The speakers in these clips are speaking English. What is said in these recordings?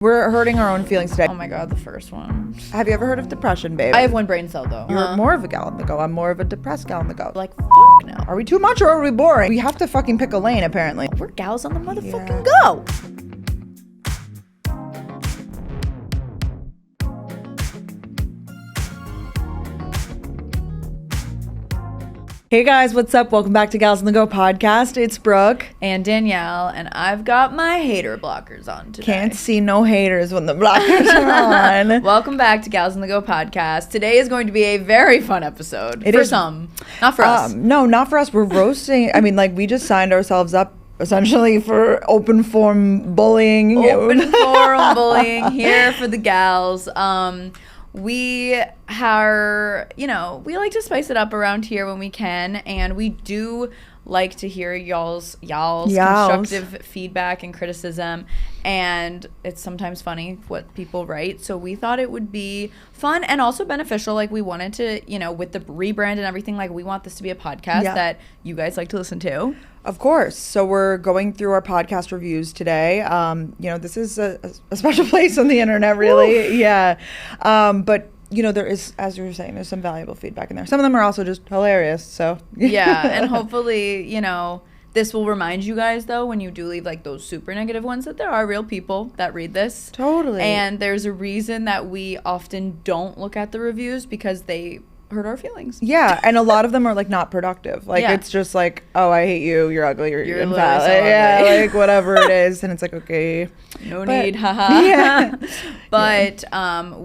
We're hurting our own feelings today. Oh my god, the first one. Have you ever heard of depression, babe? I have one brain cell though. You're more of a gal on the go. I'm more of a depressed gal on the go. Like, fuck no. Are we too much or are we boring? We have to fucking pick a lane, apparently. We're gals on the motherfucking go. Hey guys, what's up? Welcome back to Gals on the Go podcast. It's Brooke. And Danielle, and I've got my hater blockers on today. Can't see no haters when the blockers are on. Welcome back to Gals on the Go podcast. Today is going to be a very fun episode. It for is. Some. Not for us. No, not for us. We're roasting. I mean, like, we just signed ourselves up essentially for open form bullying. Open forum bullying here for the gals. We are, we like to spice it up around here when we can, and we do like to hear y'all's constructive feedback and criticism, and it's sometimes funny what people write, so we thought it would be fun and also beneficial. Like, we wanted to, with the rebrand and everything, like, we want this to be a podcast that you guys like to listen to. Of course. So we're going through our podcast reviews today. This is a special place on the internet, really. Oof. Yeah. But, there is, as you were saying, there's some valuable feedback in there. Some of them are also just hilarious. So yeah. And hopefully, this will remind you guys, though, when you do leave like those super negative ones, that there are real people that read this. Totally. And there's a reason that we often don't look at the reviews, because they hurt our feelings. Yeah, and a lot of them are like not productive. Like, it's just like, oh, I hate you, you're ugly, you're invalid. So yeah, like whatever it is, and it's like, okay, no need, haha. Yeah. But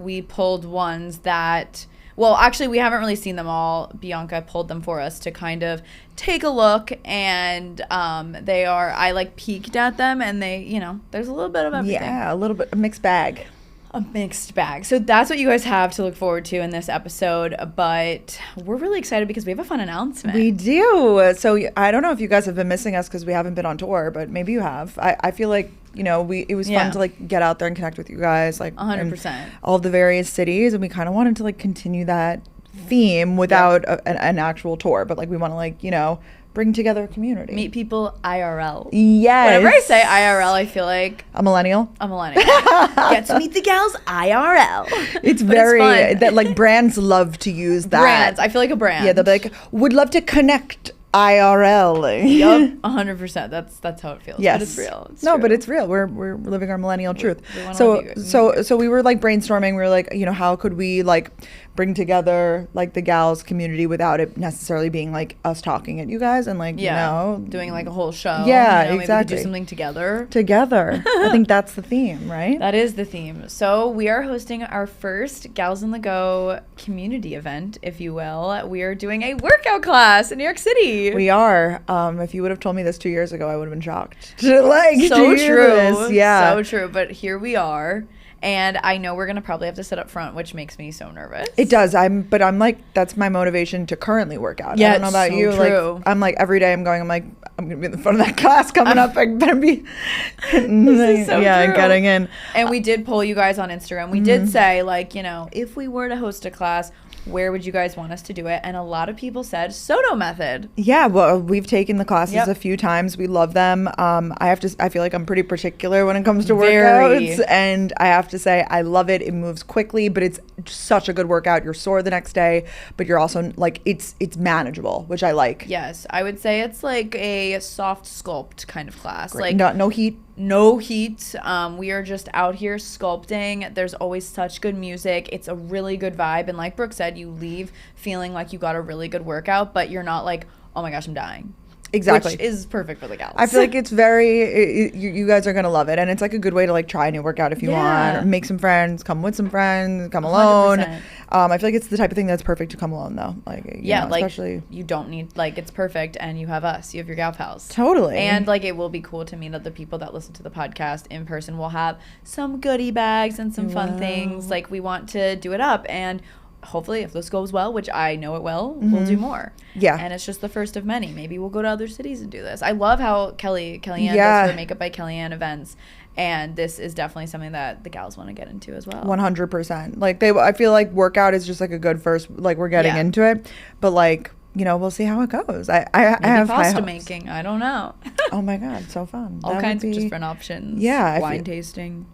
we pulled ones that, well, actually, we haven't really seen them all. Bianca pulled them for us to kind of take a look, and I like peeked at them, and they, there's a little bit of everything. Yeah, a little bit, a mixed bag. A mixed bag. So that's what you guys have to look forward to in this episode, but we're really excited because we have a fun announcement. We do. So I don't know if you guys have been missing us because we haven't been on tour, but maybe you have. I feel like, it was fun to like get out there and connect with you guys, like 100%. All the various cities, and we kind of wanted to like continue that theme without an actual tour, but like we want to like, bring together a community. Meet people IRL. Yes. Whenever I say IRL, I feel like a millennial. Get to meet the gals IRL. It's very, that like brands love to use that. Brands. I feel like a brand. Yeah, they'll be like, would love to connect IRL. Yup, 100%. That's how it feels. Yes. But it's real. It's true. But it's real. We're living our millennial truth. So we were like brainstorming. We were like, how could we like bring together like the gals community without it necessarily being like us talking at you guys and like doing like a whole show. Yeah, maybe exactly. we could do something together. I think that's the theme, right? That is the theme. So we are hosting our first Gals on the Go community event, if you will. We are doing a workout class in New York City. We are. If you would have told me this 2 years ago, I would have been shocked. Like, so true. Yeah. So true. But here we are. And I know we're going to probably have to sit up front, which makes me so nervous. It does. I'm like, that's my motivation to currently work out. Yeah, I don't know about so you. True. Like, I'm like, every day I'm going to be in the front of that class coming up. I better be this is so true. Getting in. And we did poll you guys on Instagram. We did say, like, if we were to host a class, where would you guys want us to do it? And a lot of people said Soto method. Yeah, well, we've taken the classes a few times. We love them. I feel like I'm pretty particular when it comes to workouts. And I have to say, I love it. It moves quickly, but it's such a good workout. You're sore the next day, but you're also like, it's manageable, which I like. Yes, I would say it's like a soft sculpt kind of class. Great. Like no heat. No heat. We are just out here sculpting. There's always such good music. It's a really good vibe. And like Brooke said, you leave feeling like you got a really good workout, but you're not like, oh my gosh, I'm dying. Exactly. Which is perfect for the gals. I feel like it's you guys are going to love it. And it's like a good way to like try a new workout if you want. Or make some friends, come with some friends, come alone. 100%. I feel like it's the type of thing that's perfect to come alone though. Like, especially you don't need, like, it's perfect, and you have us. You have your gal pals. Totally. And like, it will be cool to meet other people that listen to the podcast in person. We'll have some goodie bags and some fun things. Like, we want to do it up, and hopefully, if this goes well, which I know it will, we'll do more. Yeah. And it's just the first of many. Maybe we'll go to other cities and do this. I love how Kellyanne does her Makeup by Kellyanne events. And this is definitely something that the gals want to get into as well. 100%. Like, I feel like workout is just like a good first, like, we're getting into it. But like, we'll see how it goes. I have pasta making. I don't know. Oh my God, so fun. All kinds of different options. Yeah. Wine tasting.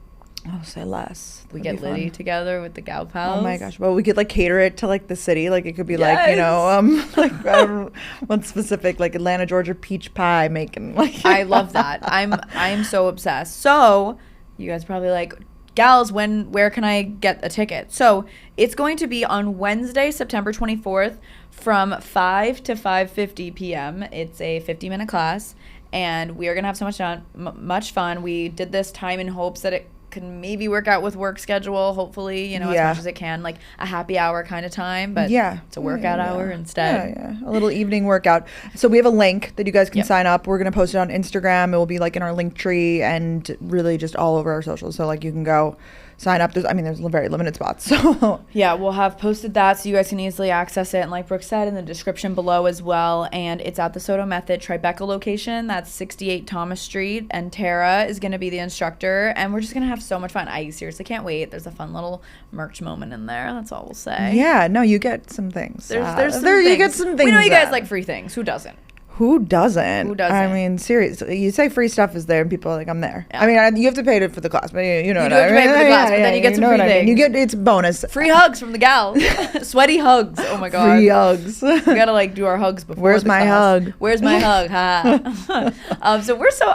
Oh, say less. We get litty together with the gal pals. Oh my gosh. Well, we could like cater it to like the city. Like it could be like, you know, like one specific, like Atlanta, Georgia peach pie making. Like I love that. I'm so obsessed. So you guys probably like, gals, where can I get a ticket? So it's going to be on Wednesday, September 24th from 5 to 5:50 p.m. It's a 50-minute class, and we are going to have so much fun. We did this time in hopes that it can maybe work out with work schedule, hopefully, you know, as much as it can, like a happy hour kind of time, but it's a workout hour instead. A little evening workout. So we have a link that you guys can sign up. We're going to post it on Instagram. It will be like in our link tree and really just all over our socials. So like you can go sign up. There's very limited spots. So yeah, we'll have posted that so you guys can easily access it. And like Brooke said, in the description below as well. And it's at the Soto Method Tribeca location. That's 68 Thomas Street. And Tara is going to be the instructor. And we're just going to have so much fun. I seriously can't wait. There's a fun little merch moment in there. That's all we'll say. Yeah, no, you get some things. There's some things. You get some things. We know you guys like free things. Who doesn't? Who doesn't? I mean, seriously, you say free stuff is there, and people are like, "I'm there." Yeah. I mean, you have to pay for the class, but you know what I mean. You have to pay for the class, but then you get some free things. You get it's bonus. Free hugs from the gals. Sweaty hugs. Oh my god. Free hugs. We gotta like do our hugs before. Where's my hug? Where's my hug? Ha. So we're so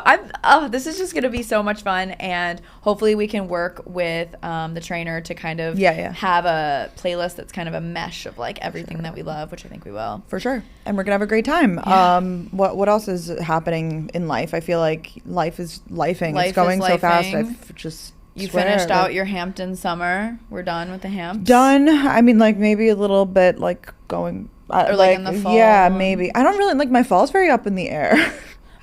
this is just gonna be so much fun, and hopefully we can work with the trainer to kind of have a playlist that's kind of a mesh of like everything that we love, which I think we will for sure. And we're gonna have a great time. Yeah. What else is happening in life? I feel like life is lifing. It's going so fast. You finished out your Hampton summer. We're done with the Hamps. Done. I mean, like maybe a little bit like going or like in the fall. Yeah, maybe. I don't really like my fall's very up in the air.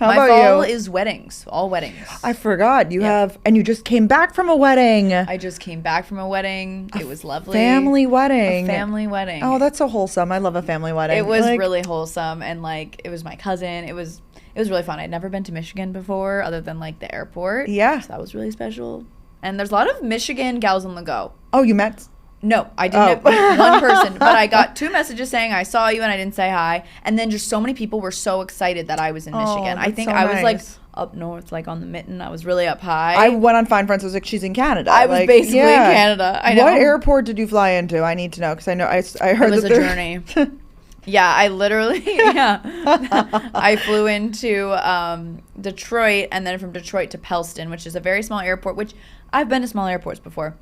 My fall is weddings, all weddings. I forgot you have, and you just came back from a wedding. I just came back from a wedding. It was lovely. Family wedding. A family wedding. Oh, that's so wholesome. I love a family wedding. It was really wholesome, and like it was my cousin. It was really fun. I'd never been to Michigan before, other than like the airport. Yeah, so that was really special. And there's a lot of Michigan gals on the go. Oh, you met? No, I didn't meet one person, but I got 2 messages saying I saw you and I didn't say hi. And then just so many people were so excited that I was in Michigan. I think I was like up north, like on the mitten. I was really up high. I went on Find Friends. I was like, she's in Canada. I was basically in Canada. I know. What airport did you fly into? I need to know because I know I heard it was a journey. Yeah, I literally, I flew into Detroit and then from Detroit to Pellston, which is a very small airport, which I've been to small airports before.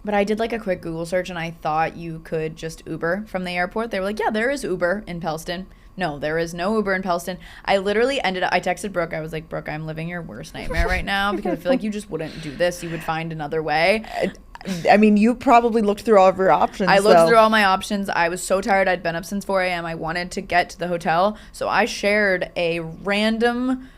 But I did like a quick Google search and I thought you could just Uber from the airport. They were like, yeah, there is Uber in Pellston. No, there is no Uber in Pellston. I literally I texted Brooke. I was like, Brooke, I'm living your worst nightmare right now because I feel like you just wouldn't do this. You would find another way. I mean, you probably looked through all of your options. I looked through all my options. I was so tired. I'd been up since 4 a.m. I wanted to get to the hotel. So I shared a random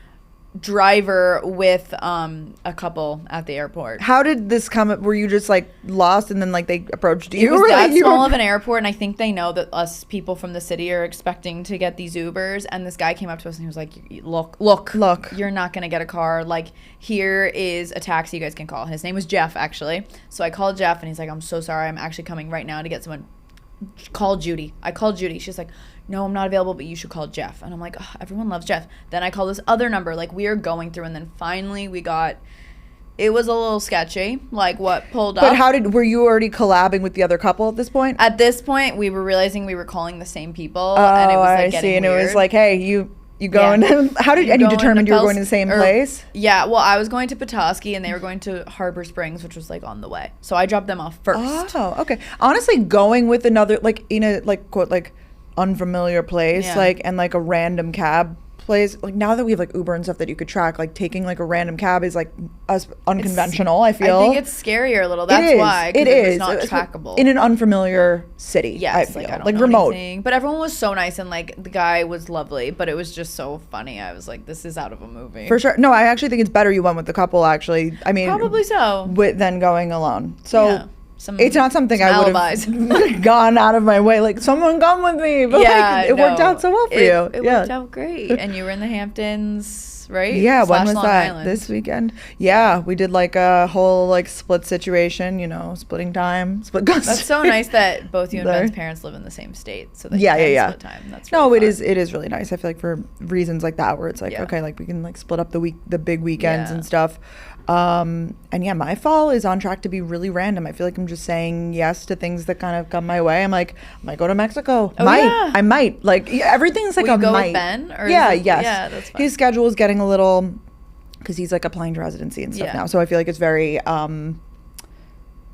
driver with a couple at the airport. How did this come up? Were you just like lost and then like they approached you? It was that small of an airport, and I think they know that us people from the city are expecting to get these Ubers, and this guy came up to us and he was like, look, you're not gonna get a car. Like, here is a taxi you guys can call. His name was Jeff, actually. So I called Jeff and he's like, I'm so sorry, I'm actually coming right now to get someone. Call Judy. I called Judy. She's like, no, I'm not available, but you should call Jeff. And I'm like, oh, everyone loves Jeff. Then I call this other number. Like, we are going through, and then finally we got, it was a little sketchy, like what pulled up. But were you already collabing with the other couple at this point? At this point, we were realizing we were calling the same people, and it was like getting weird. And it was like, hey, you going? Yeah. How did you determine you were going to the same place? Yeah, well, I was going to Petoskey, and they were going to Harbor Springs, which was like on the way. So I dropped them off first. Oh, okay. Honestly, going with another, like in a like quote like unfamiliar place, like, and like a random cab place, like now that we have like Uber and stuff that you could track, like taking like a random cab is like unconventional. I feel. I think it's scarier a little. That's why it is not trackable in an unfamiliar city. Yes, I don't know remote. Anything. But everyone was so nice and like the guy was lovely, but it was just so funny. I was like, this is out of a movie. For sure. No, I actually think it's better you went with the couple. Actually, I mean, probably so. Than going alone. So. Yeah. It's not something I would have gone out of my way. Like, someone come with me. But like, it worked out so well for you. It worked out great. And you were in the Hamptons, right? Yeah, when was that? Island. This weekend? Yeah, we did like a whole like split situation, splitting time. That's so nice that both you and Ben's parents live in the same state. So that you can split time. That's really fun. It is really nice. I feel like for reasons like that where it's like, okay, like we can like split up the big weekends and stuff. And yeah, my fall is on track to be really random. I feel like I'm just saying yes to things that kind of come my way. I'm like, I might go to Mexico. I might. Like, everything's like Will a you go might. With Ben? Or yes. Yeah, that's fine. His schedule is getting a little, because he's like applying to residency and stuff now. So I feel like it's very,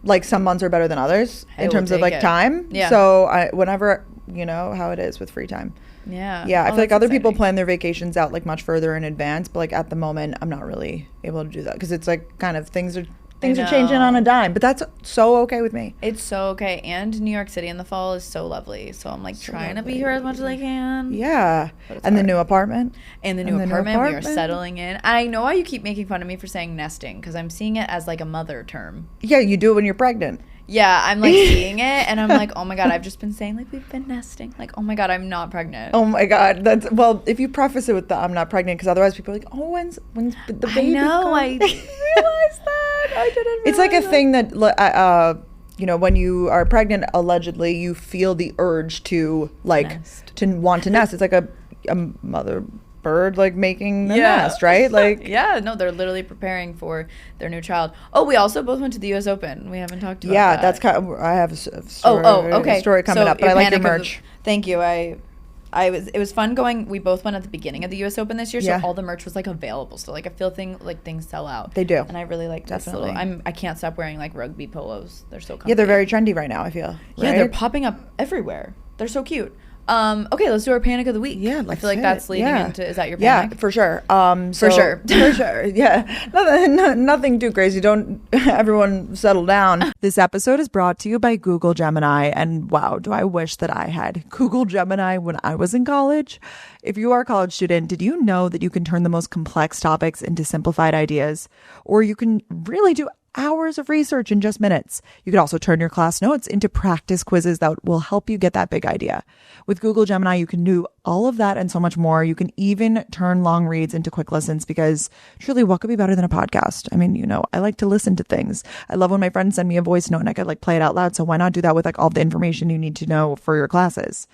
like some months are better than others in terms of like time. Yeah. So whenever, you know how it is with free time. Yeah. Yeah, I feel like other people plan their vacations out like much further in advance, but like at the moment I'm not really able to do that because it's like kind of things are changing on a dime, but that's so okay with me. It's so okay. And New York City in the fall is so lovely. So I'm like trying to be here as much as I can. Yeah. And the new apartment. And the new apartment. We are settling in. I know why you keep making fun of me for saying nesting because I'm seeing it as like a mother term. Yeah, you do it when you're pregnant. Yeah, I'm like seeing it and I'm like, oh my God, I've just been saying like we've been nesting. Like, oh my God, I'm not pregnant. Oh my God. Well, if you preface it with the I'm not pregnant, because otherwise people are like, oh, when's the baby? I know, I didn't realize that. I didn't realize It's like a thing that, you know, when you are pregnant, allegedly, you feel the urge to like, to want to nest. It's like a mother bird like making the nest, right? Like no, they're literally preparing for their new child. Oh, we also both went to the US Open. We haven't talked about that. That's kind of, I have a story coming up, but I like your merch. Thank you. It was fun going. We both went at the beginning of the US Open this year, so all the merch was like available. So like I feel things sell out. They do. And I really like this little, I can't stop wearing like rugby polos. They're so comfy. Yeah, they're very trendy right now, I feel. Yeah, they're popping up everywhere. They're so cute. Okay, let's do our panic of the week. Yeah, I feel like that's leading into. Is that your panic? Yeah, for sure. For sure. Yeah, nothing too crazy. Don't everyone settle down. This episode is brought to you by Google Gemini, and wow, do I wish that I had Google Gemini when I was in college. If you are a college student, did you know that you can turn the most complex topics into simplified ideas, or you can really do hours of research in just minutes? You could also turn your class notes into practice quizzes that will help you get that big idea. With Google Gemini, you can do all of that and so much more. You can even turn long reads into quick listens because truly, what could be better than a podcast? I mean, you know, I like to listen to things. I love when my friends send me a voice note and I could like play it out loud. So why not do that with like all the information you need to know for your classes?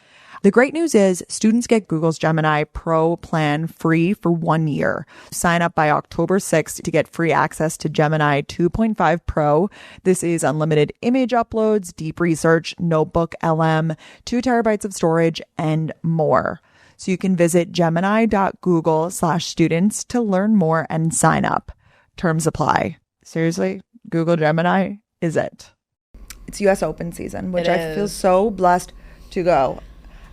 The great news is students get Google's Gemini Pro plan free for 1 year. Sign up by October 6th to get free access to Gemini 2.5 Pro. This is unlimited image uploads, deep research, notebook LM, 2 terabytes of storage, and more. So you can visit gemini.google/students to learn more and sign up. Terms apply. Seriously, Google Gemini is it. It's US Open season, which I feel so blessed to go.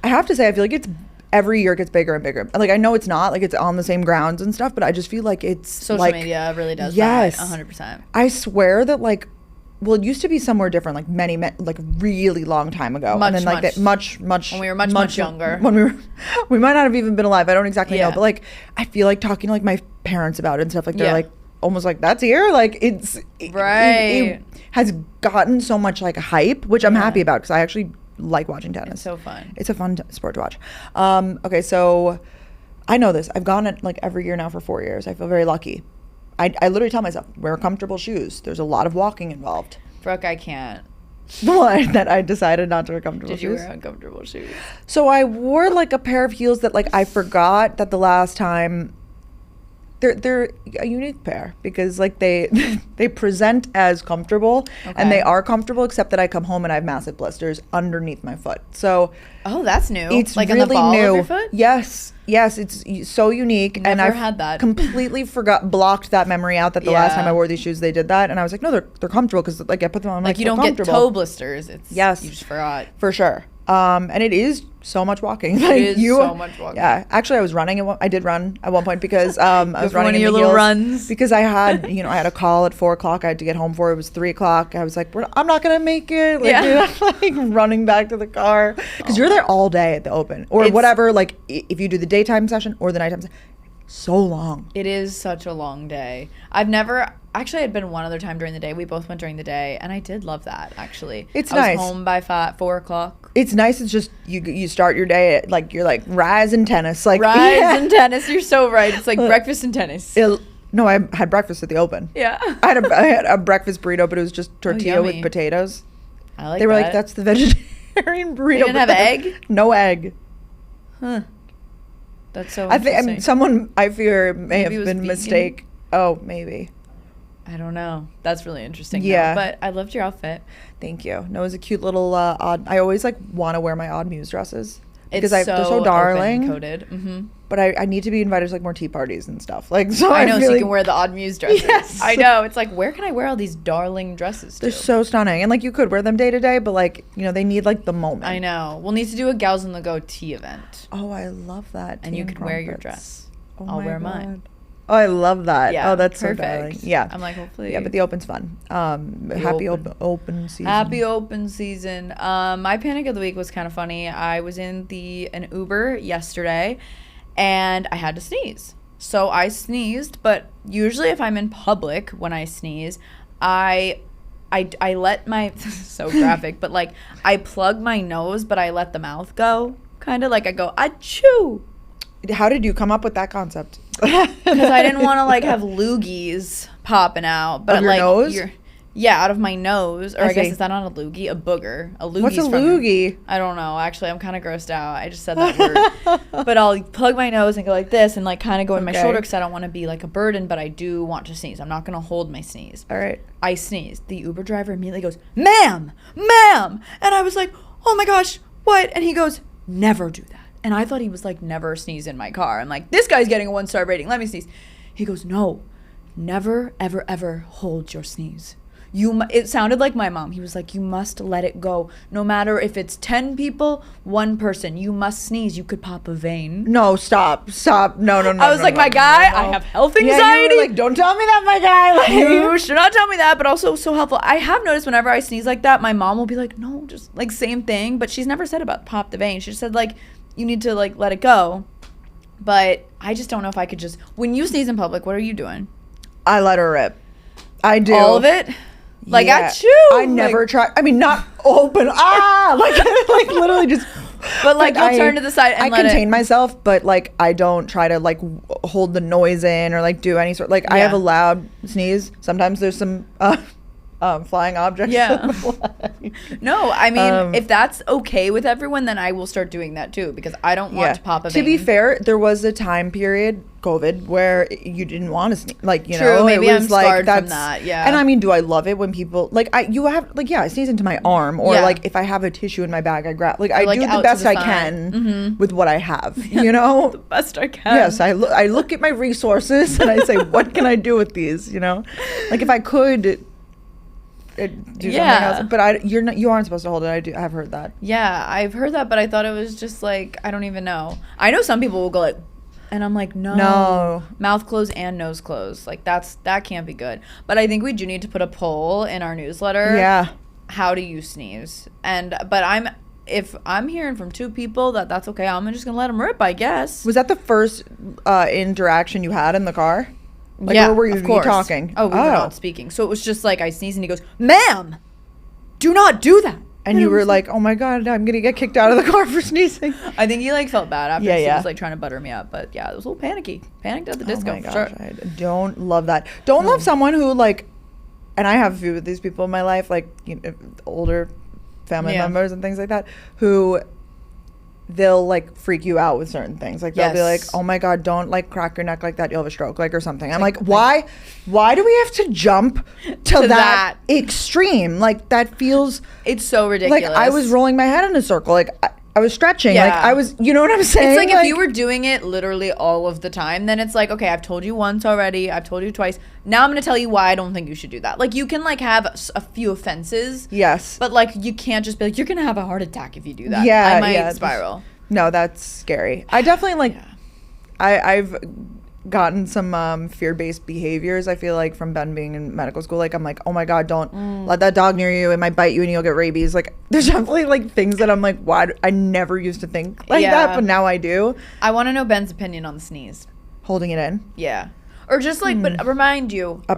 I have to say, I feel like it's every year it gets bigger and bigger. Like, I know it's not, like, it's on the same grounds and stuff, but I just feel like it's social media really does that 100%. I swear that, like, well, it used to be somewhere different, like like really long time ago. Much and then like much when we were much younger. When we might not have even been alive. I don't exactly know, but like I feel like talking to like my parents about it and stuff, like they're like almost like that's here. Like it has gotten so much like hype, which I'm happy about because I actually like watching tennis. It's so fun. It's a fun sport to watch. Okay, so I know this. I've gone it like every year now for 4 years. I feel very lucky. I literally tell myself, wear comfortable shoes. There's a lot of walking involved. Brooke, I can't. What? That I decided not to wear comfortable shoes? Did you wear uncomfortable shoes? So I wore like a pair of heels that like I forgot that the last time. They're a unique pair because like they present as comfortable and they are comfortable, except that I come home and I have massive blisters underneath my foot. So that's new. It's like really on the ball new. Of your foot? Yes, it's so unique. Never and I've had that. Completely blocked that memory out that the last time I wore these shoes they did that, and I was like, no, they're comfortable because like I put them on. Like you don't get toe blisters. It's you just forgot for sure. And it is so much walking. Like it is so much walking. Yeah, actually, I was running. I did run at one point because I was running one of in your the little heels runs because I had I had a call at 4 o'clock. I had to get home for it was 3 o'clock. I was like, I'm not gonna make it. Like, dude, I'm like running back to the car because you're there all day at the Open or whatever. Like if you do the daytime session or the nighttime session, so long. It is such a long day. Actually, I had been one other time during the day. We both went during the day, and I did love that, actually. It's nice. I was home by 4 o'clock. It's nice. It's just, you start your day at, like, you're like, rise and tennis. Like, and tennis. You're so right. It's like breakfast and tennis. No, I had breakfast at the Open. Yeah. I had a breakfast burrito, but it was just tortilla with potatoes. I like that. They were like, that's the vegetarian burrito. You didn't have egg? No egg. Huh. That's so interesting. I fear may maybe have been a mistake. Oh, maybe. I don't know. That's really interesting. Yeah. Though. But I loved your outfit. Thank you. No, it was a cute little odd. I always like want to wear my odd muse dresses because It's they're so darling. coded. Mm-hmm. But I need to be invited to like more tea parties and stuff. Like so I know, so you like, can wear the odd muse dresses. Yes. I know. It's like, where can I wear all these darling dresses to? They're so stunning. And like you could wear them day to day, but like, you know, they need like the moment. I know. We'll need to do a Gals on the Go tea event. Oh, I love that. And you can wear your dress. Oh I'll wear God. mine. Oh, I love that. Yeah, Oh, that's perfect. so darling. Yeah. I'm like, hopefully. Yeah, but the open's fun. Happy open season. Happy open season. My panic of the week was kind of funny. I was in an Uber yesterday, and I had to sneeze. So I sneezed, but usually if I'm in public when I sneeze, I let my so graphic, but like I plug my nose, but I let the mouth go. Kind of like I go achoo. How did you come up with that concept? Because I didn't want to like have loogies popping out, but of your like nose? Yeah, out of my nose, or I guess see. it's not a loogie, a booger. A loogie's What's a from loogie? I don't know. Actually, I'm kind of grossed out. I just said that word, but I'll plug my nose and go like this, and like kind of go in my shoulder because I don't want to be like a burden, but I do want to sneeze. I'm not gonna hold my sneeze. All right. I sneezed. The Uber driver immediately goes, "Ma'am, ma'am," and I was like, "Oh my gosh, what?" And he goes, "Never do that." And I thought he was like, never sneeze in my car. I'm like, this guy's getting a 1-star rating. Let me sneeze. He goes, no, never, ever, ever hold your sneeze. It sounded like my mom. He was like, you must let it go. No matter if it's 10 people, 1 person. You must sneeze. You could pop a vein. No, stop. No. I was like, my guy, I have health anxiety. Yeah, you were like, don't tell me that, my guy. Like, you should not tell me that, but also so helpful. I have noticed whenever I sneeze like that, my mom will be like, no, just like same thing. But she's never said about pop the vein. She just said like, you need to like let it go. But I just don't know if I could just, when you sneeze in public, what are you doing? I let her rip. I do. All of it? Like yeah. at you? I never try. I mean, not open. Like literally just. But like you'll turn to the side and I contain myself, but like I don't try to like hold the noise in or like do any sort. Like I have a loud sneeze. Sometimes there's some flying objects. Yeah. No, I mean, if that's okay with everyone, then I will start doing that too because I don't want to pop a vein. To be fair, there was a time period, COVID, where you didn't want to sneeze. Like, you True, know, maybe it was I'm like scarred from that. Yeah. And I mean, do I love it when people like I sneeze into my arm or like if I have a tissue in my bag, I grab I do the best I can with what I have. You know, the best I can. Yes, I look at my resources and I say, what can I do with these? You know, like if I could. Do something else, but you aren't supposed to hold it. I've heard that. Yeah, I've heard that, but I thought it was just like I don't even know. I know some people will go like, and I'm like, no, mouth closed and nose closed. Like that can't be good. But I think we do need to put a poll in our newsletter. Yeah. How do you sneeze? But if I'm hearing from 2 people that's okay, I'm just gonna let them rip, I guess. Was that the first interaction you had in the car? Like, yeah, or were you of course. talking? Oh, we were not speaking. So it was just like I sneezed and he goes, ma'am, do not do that. And you were like, oh my God, I'm going to get kicked out of the car for sneezing. I think he like felt bad after he was like trying to butter me up. But yeah, it was a little panicky. Panicked at the disco. Oh my gosh, sure. I don't love that. Don't love someone who like, and I have a few of these people in my life, like older family members and things like that, who they'll like freak you out with certain things. Like they'll be like, oh my God, don't like crack your neck like that, you'll have a stroke, like, or something. I'm like, why do we have to jump to that extreme? Like that feels, it's so ridiculous. like I was rolling my head in a circle, like I was stretching, like I was, you know what I'm saying? It's like if you were doing it literally all of the time, then it's like, okay, I've told you once already, I've told you twice, now I'm gonna tell you why I don't think you should do that. Like you can like have a few offenses, but like you can't just be like, you're gonna have a heart attack if you do that. I might spiral. No, that's scary. I definitely like I've gotten some fear-based behaviors, I feel like, from Ben being in medical school. Like I'm like, oh my God, don't let that dog near you, it might bite you and you'll get rabies. Like there's definitely like things that I'm like, why I never used to think like that, but now I do. I want to know Ben's opinion on the sneeze. Holding it in? Yeah. Or just like, but remind you, I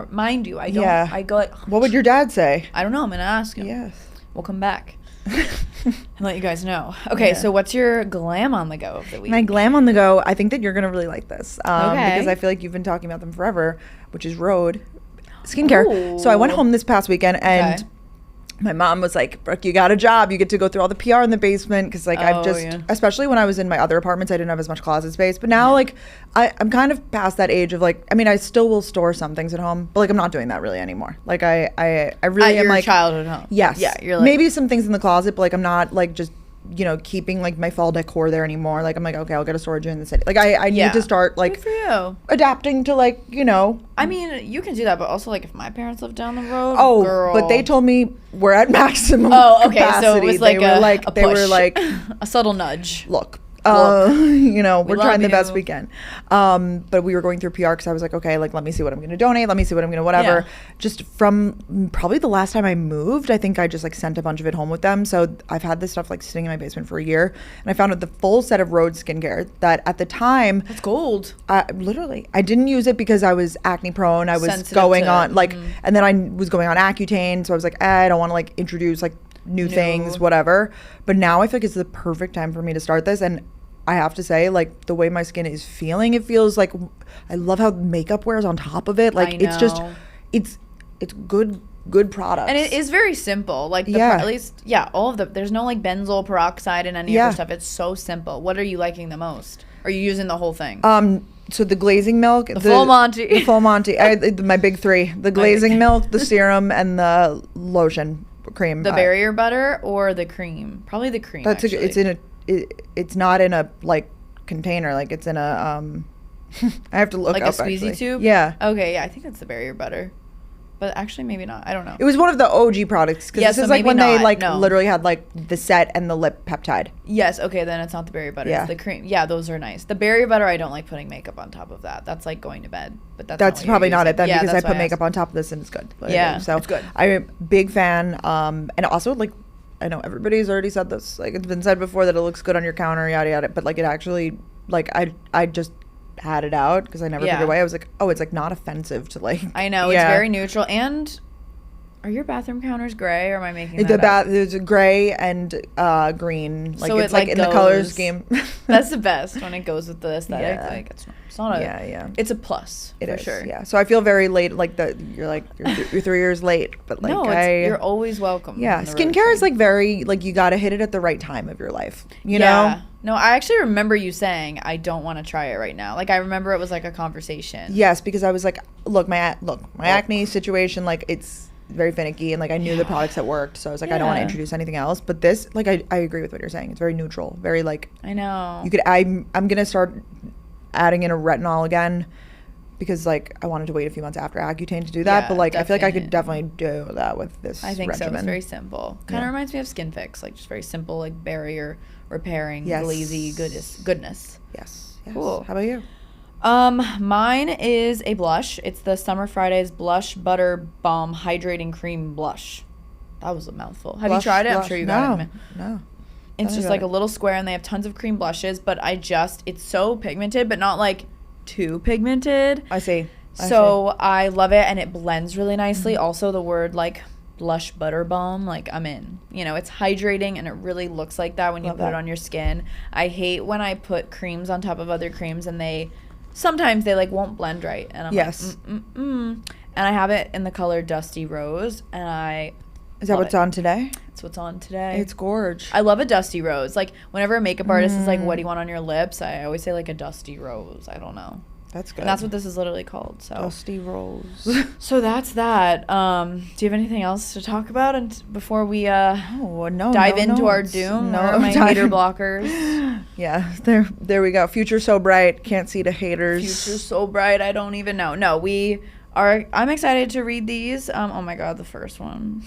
don't, I go like, what would your dad say? I don't know, I'm gonna ask him. Yes. We'll come back and let you guys know. Okay, so what's your glam on the go of the week? My glam on the go, I think that you're gonna really like this, because I feel like you've been talking about them forever, which is Rhode skincare. Ooh. So I went home this past weekend and my mom was like, Brooke, you got a job. You get to go through all the PR in the basement. Because, like, especially when I was in my other apartments, I didn't have as much closet space. But now, like, I'm kind of past that age of, like, I mean, I still will store some things at home. But, like, I'm not doing that really anymore. Like, I really am, like. At your childhood home. Yes. Yeah, you're like. Maybe some things in the closet, but, like, I'm not, like, just, you know, keeping, like, my fall decor there anymore. Like, I'm like, okay, I'll get a storage in the city. Like, I need to start, like. Good for you. Adapting to, like, you know. I mean, you can do that, but also, like, if my parents lived down the road, girl. But they told me we're at maximum capacity. So it was like a push. They were like a subtle nudge. Look, you know, we're trying the best we can. But we were going through PR because I was like, okay, like, let me see what I'm going to donate. Let me see what I'm going to whatever. Yeah. Just from probably the last time I moved, I think I just, like, sent a bunch of it home with them. So I've had this stuff, like, sitting in my basement for a year. And I found out the full set of Rhode skincare that at the time. That's gold. Literally. I didn't use it because I was acne prone. I was sensitive on, like, and then I was going on Accutane. So I was like, I don't want to, like, introduce, like, new things, whatever. But now I feel like it's the perfect time for me to start this. And I have to say, like, the way my skin is feeling, it feels like I love how makeup wears on top of it. Like, it's just, it's good products. And it is very simple. Like, at least, all of there's no, like, benzoyl peroxide in any of the stuff. It's so simple. What are you liking the most? Are you using the whole thing? So the glazing milk. The full Monty. The full Monty. My big three. The glazing milk, the serum, and the lotion cream. The barrier butter or the cream? Probably the cream, it's not in a, like, container. Like, it's in a I have to look like up, a squeezy actually. tube. Yeah. Okay. Yeah, I think it's the barrier butter, but actually maybe not. I don't know. It was one of the OG products because this is like when they literally had, like, the set and the lip peptide. Yes. Okay. Then it's not the barrier butter. It's the cream. Yeah, those are nice. The barrier butter, I don't like putting makeup on top of that. That's like going to bed. But that's probably not it then, because I put makeup on top of this and it's good. But so it's good. I'm a big fan. And also, like, I know everybody's already said this. Like, it's been said before that it looks good on your counter, yada yada. But, like, it actually, like, I just had it out because I never took it away. I was like, oh, it's, like, not offensive to, like. I know, it's very neutral. And are your bathroom counters gray, or am I making that up? There's a gray and green. Like, so it's like in the color scheme. That's the best when it goes with the aesthetic. Yeah. Like, it's not it's a plus. It for is, sure. Yeah. So I feel very late. Like, you're 3 years late, but, like, you're always welcome. Yeah. Skincare is, like, very, like, you got to hit it at the right time of your life. You know? No, I actually remember you saying, I don't want to try it right now. Like, I remember it was, like, a conversation. Yes, because I was like, my acne situation, like, it's very finicky, and, like, I knew the products that worked, so I was like, I don't want to introduce anything else. But this, like, I agree with what you're saying. It's very neutral, very, like, I know. I'm gonna start adding in a retinol again because, like, I wanted to wait a few months after Accutane to do that, but, like, I feel like I could definitely do that with this regimen. So. It's very simple. Kind of reminds me of Skin Fix, like, just very simple, like, barrier repairing, glazy goodness. Yes. Cool. How about you? Mine is a blush. It's the Summer Fridays Blush Butter Balm Hydrating Cream Blush. That was a mouthful. Have you tried it? I'm sure you got it. No. It's just like a little square, and they have tons of cream blushes, but it's so pigmented, but not, like, too pigmented. I see. I love it, and it blends really nicely. Also, the word, like, blush butter balm, like, I'm in. You know, it's hydrating, and it really looks like that when you put it on your skin. I hate when I put creams on top of other creams, and sometimes they, like, won't blend right, and I'm like, and I have it in the color Dusty Rose, and is that what's on today? That's what's on today. It's gorge. I love a dusty rose. Like, whenever a makeup artist is like, what do you want on your lips? I always say, like, a dusty rose. I don't know. That's good. And that's what this is literally called. So Dusty Rose. So that's that. Do you have anything else to talk about before we dive into our doom? Or my hater blockers? Yeah, there we go. Future so bright, can't see the haters. Future so bright, I don't even know. No, I'm excited to read these. Oh my God, the first one.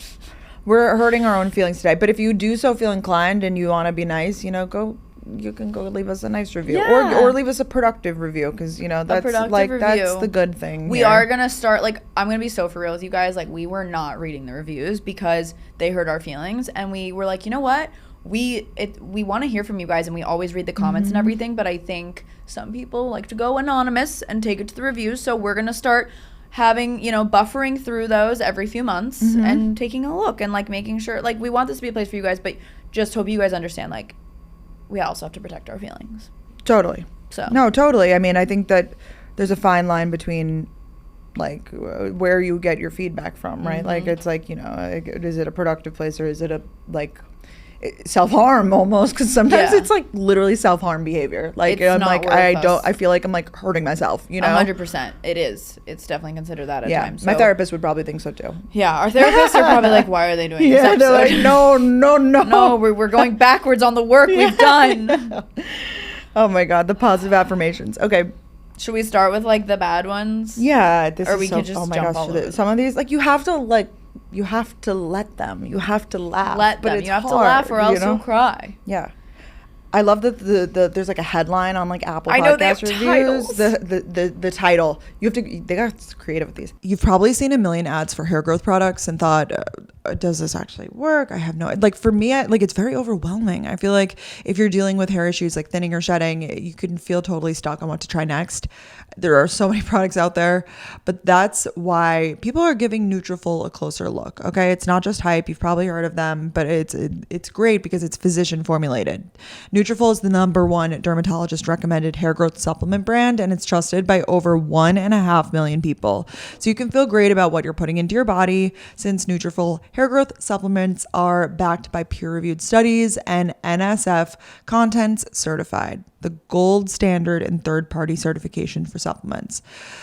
We're hurting our own feelings today, but if you do so feel inclined and you want to be nice, you know, you can go leave us a nice review, or leave us a productive review, because, you know, that's the good thing. We are gonna start, like, I'm gonna be so for real with you guys. Like, we were not reading the reviews because they hurt our feelings, and we were like, you know what, we want to hear from you guys, and we always read the comments and everything, but I think some people like to go anonymous and take it to the reviews, so we're gonna start having, you know, buffering through those every few months and taking a look and, like, making sure, like, we want this to be a place for you guys, but just hope you guys understand, like, we also have to protect our feelings. Totally. So. No, totally. I mean, I think that there's a fine line between like where you get your feedback from, right? Like it's like, you know, like, is it a productive place or is it a like self-harm almost? Because sometimes it's like literally self-harm behavior. Like I'm like I feel like I'm like hurting myself, you know. 100%. It's definitely considered that at times. My therapist would probably think so too. Yeah, our therapists are probably like, why are they doing this episode? They're like, no, we're going backwards on the work we've done. Oh my god, the positive affirmations. Okay, should we start with like the bad ones? Yeah, or we could just jump all over. Some of these, like you have to let them. You have to laugh. Let them. You have to laugh or else you'll cry. Yeah. I love that there's like a headline on like Apple Podcast reviews. The title. They got creative with these. You've probably seen a million ads for hair growth products and thought, does this actually work? I have no, like for me, it's very overwhelming. I feel like if you're dealing with hair issues like thinning or shedding, you can feel totally stuck on what to try next. There are so many products out there, but that's why people are giving Nutarfol a closer look. Okay. It's not just hype. You've probably heard of them, but it's great because it's physician formulated. Nutarfol is the #1 dermatologist recommended hair growth supplement brand, and it's trusted by over 1.5 million people. So you can feel great about what you're putting into your body, since Nutarfol hair growth supplements are backed by peer-reviewed studies and NSF Contents certified, the gold standard and third-party certification for supplements.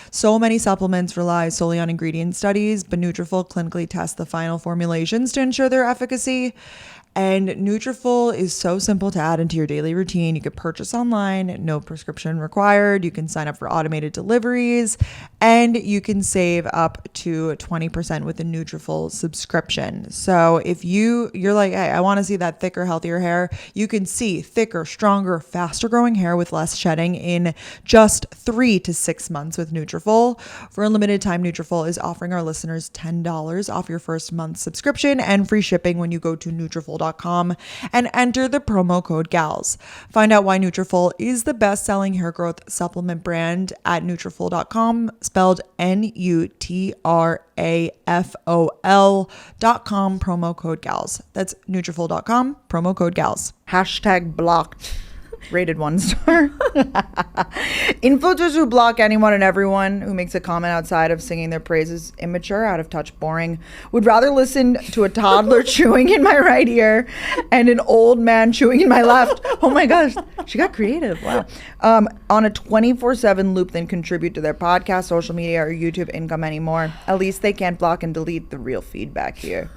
So many supplements rely solely on ingredient studies, but Nutarfol clinically tests the final formulations to ensure their efficacy. And Nutarfol is so simple to add into your daily routine. You could purchase online, no prescription required. You can sign up for automated deliveries, and you can save up to 20% with a Nutarfol subscription. So if you're like, hey, I want to see that thicker, healthier hair, you can see thicker, stronger, faster growing hair with less shedding in just 3 to 6 months with Nutarfol. For a limited time, Nutarfol is offering our listeners $10 off your first month subscription and free shipping when you go to Nutarfol.com and enter the promo code GALS. Find out why Nutarfol is the best-selling hair growth supplement brand at Nutarfol.com, spelled Nutrafol.com, promo code GALS. That's Nutrafol.com, promo code GALS. #blocked. Rated 1 star. Influencers who block anyone and everyone who makes a comment outside of singing their praises, immature, out of touch, boring. Would rather listen to a toddler chewing in my right ear and an old man chewing in my left. Oh my gosh, she got creative. Wow. On a 24/7 loop than contribute to their podcast, social media, or YouTube income anymore. At least they can't block and delete the real feedback here.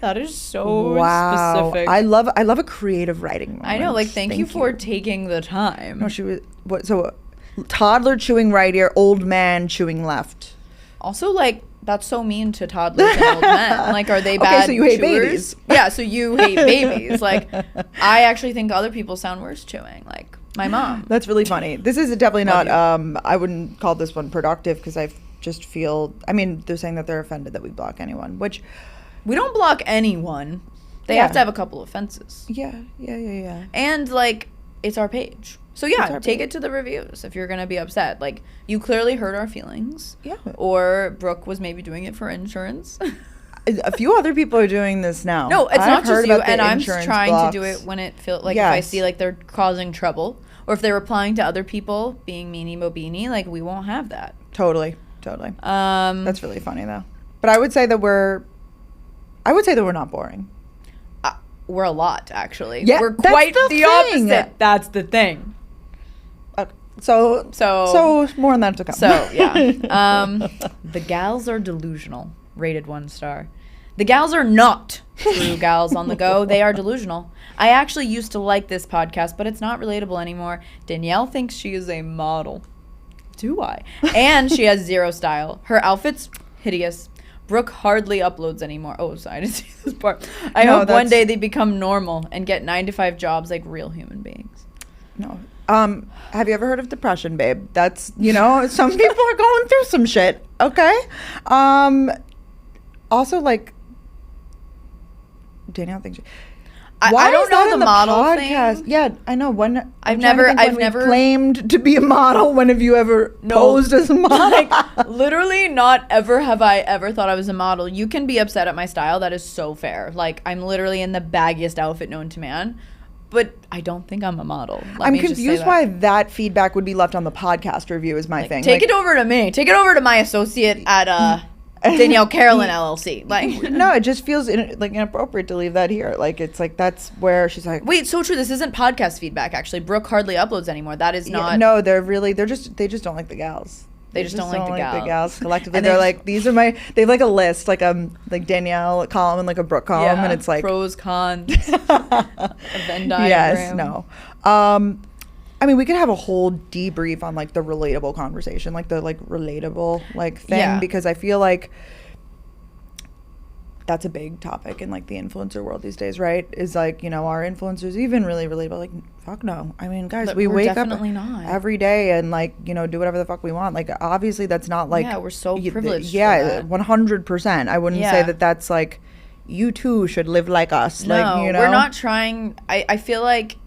That is so specific. I love a creative writing moment. I know, like thank you for taking the time. No, she was toddler chewing right ear, old man chewing left. Also, like that's so mean to toddlers and old men. Like, are they bad? Okay, so you hate chewers? babies. Yeah, so you hate babies. Like, I actually think other people sound worse chewing. Like my mom. That's really funny. This is definitely not. I wouldn't call this one productive because I just feel. I mean, they're saying that they're offended that we block anyone, which. We don't block anyone. They have to have a couple offenses. Yeah. And, like, it's our page. So, yeah, take it to the reviews if you're going to be upset. Like, you clearly hurt our feelings. Yeah. Or Brooke was maybe doing it for insurance. A few other people are doing this now. No, it's not just you. And I'm trying to do it when it feels like if I see, like, they're causing trouble. Or if they're replying to other people being meanie mobini, like, we won't have that. Totally. That's really funny, though. But I would say that we're not boring. We're a lot, actually. Yeah, we're quite the opposite. That's the thing. Okay. So more on that to come. So, yeah. The gals are delusional. Rated 1 star. The gals are not true gals on the go. They are delusional. I actually used to like this podcast, but it's not relatable anymore. Danielle thinks she is a model. Do I? And she has zero style. Her outfit's hideous. Brooke hardly uploads anymore. Oh, sorry, I didn't see this part. I hope one day they become normal and get 9-to-5 jobs like real human beings. No. Have you ever heard of depression, babe? That's, some people are going through some shit. Okay. Also, like, Danielle thinks I don't know the model podcast thing. Yeah, I know. I've never claimed to be a model. When have you ever posed as a model? Like, literally, not ever have I ever thought I was a model. You can be upset at my style. That is so fair. Like, I'm literally in the baggiest outfit known to man. but I don't think I'm a model. I'm confused why that feedback would be left on the podcast review is my thing. Take it over to me. Take it over to my associate at Danielle Carolyn LLC. Like, no, it just feels inappropriate to leave that here. Like, it's like that's where she's like, wait, so true. This isn't podcast feedback. Actually, Brooke hardly uploads anymore. That is not. No, they just don't like the gals. They just don't like the gals collectively. They're like, these are my. They have like a list, like Danielle column and like a Brooke column, and it's like pros, cons, a Venn diagram. Yes, no. I mean, we could have a whole debrief on like the relatable conversation, like the relatable thing, because I feel like that's a big topic in like the influencer world these days, right? Is like, are influencers even really relatable? Like, fuck no. I mean, guys, we wake up every day and like, do whatever the fuck we want. Like, obviously that's not like, we're so privileged. 100%. I wouldn't say that that's like, you too should live like us. No, like, we're not trying. I feel like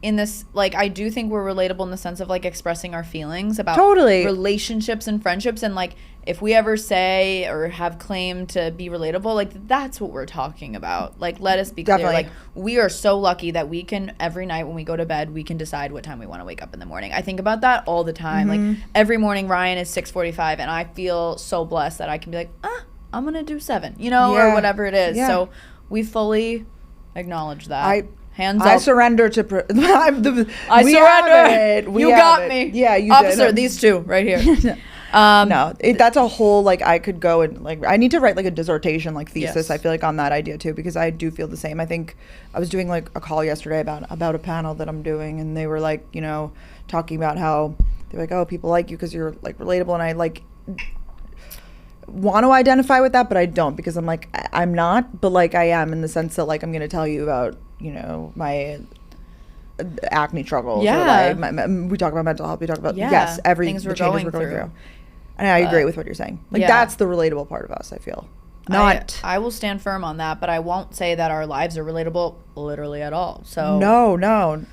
in this, like, I do think we're relatable in the sense of like expressing our feelings about relationships and friendships, and like if we ever say or have claimed to be relatable, like that's what we're talking about. Like, let us be clear. Like, we are so lucky that we can, every night when we go to bed, we can decide what time we want to wake up in the morning. I think about that all the time. Like, every morning Ryan is 6:45 and I feel so blessed that I can be like, I'm gonna do 7, or whatever it is. So we fully acknowledge that. Hands up. I surrender to. I surrender. You got me. Yeah, you Officer, did. these two right here. No, that's a whole, like, I could go and, like, I need to write, like, a dissertation, like, thesis, Yes. I feel like, on that idea, too, because I do feel the same. I think I was doing, like, a call yesterday about a panel that I'm doing, and they were, like, talking about how they're like, oh, people like you because you're, like, relatable, and I, like, want to identify with that, but I don't, because I'm, like, I'm not, but, like, I am in the sense that, like, I'm going to tell you about, my acne struggles. Yeah. We talk about mental health. We talk about, things the changes we're going through. And I agree with what you're saying. Like, that's the relatable part of us, I feel. I will stand firm on that, but I won't say that our lives are relatable literally at all. So No.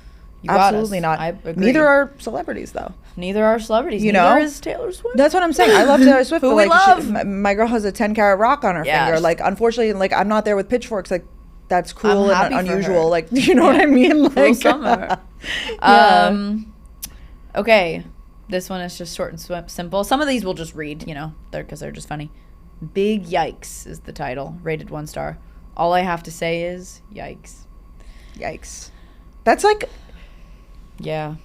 Absolutely not. I agree. Neither are celebrities, though. Neither are celebrities. Neither is Taylor Swift. That's what I'm saying. I love Taylor Swift. Who we love. My girl has a 10-carat rock on her finger. Like, unfortunately, like, I'm not there with pitchforks. Like, that's cruel and unusual. Like, you know what I mean? Like, cruel summer. Okay. This one is just short and simple. Some of these we'll just read, because they're just funny. Big Yikes is the title. Rated 1 star. All I have to say is yikes. Yikes. That's like... Yeah.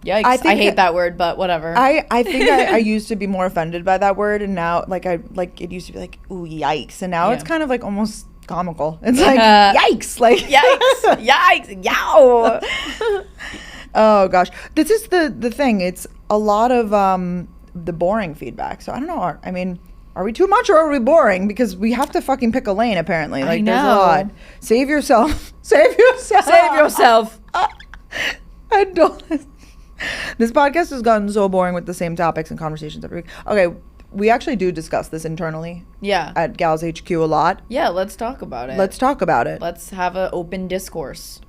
Yikes. I hate that word, but whatever. I think I used to be more offended by that word, and now, it used to be like, ooh, yikes. And now it's kind of like almost comical. It's like, yikes. Like, yikes. Yikes. Yow. Oh, gosh. This is the thing. It's a lot of the boring feedback. So I don't know. I mean, are we too much or are we boring? Because we have to fucking pick a lane, apparently. Like, there's a lot. Save yourself. Save yourself. Save yourself. I don't. This podcast has gotten so boring with the same topics and conversations every week. Okay, we actually do discuss this internally. Yeah. At Gals HQ a lot. Yeah, let's talk about it. Let's have an open discourse.